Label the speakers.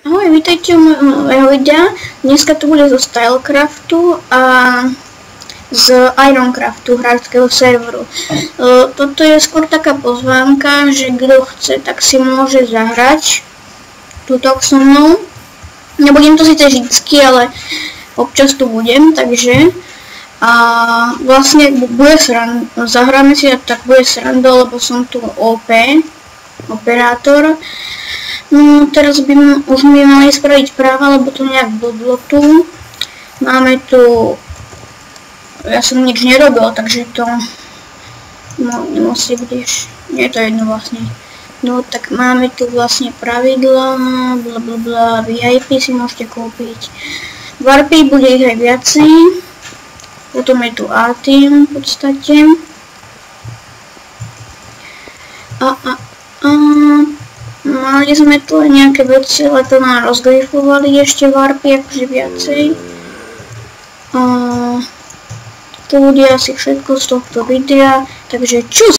Speaker 1: Ahoj, vítajte u mojho videa. Dneska to bude zo Stylecraftu a z Ironcraftu, hráčského serveru. Toto je skôr taká pozvánka, že kto chce, tak si môže zahrať túto so mnou. Nebudem to síce vždycky, ale občas tu budem, takže a vlastne bude zahráme si a tak bude sranda, lebo som tu OP, operátor. No, teraz už by mali spraviť práva, lebo to nejak blblo tu. Máme tu... Ja som nič nerobil, takže to... No, nemusí budeš... Nie je to jedno vlastne. No, tak máme tu vlastne pravidla, blablabla, VIP si môžete kúpiť. Warpy bude ich aj viacej. Potom je tu A-team v podstate. Mali sme tu aj nejaké veci, ale to nám rozgrifovali ešte warpy, akože viacej. To bude asi všetko z tohto videa, takže čus!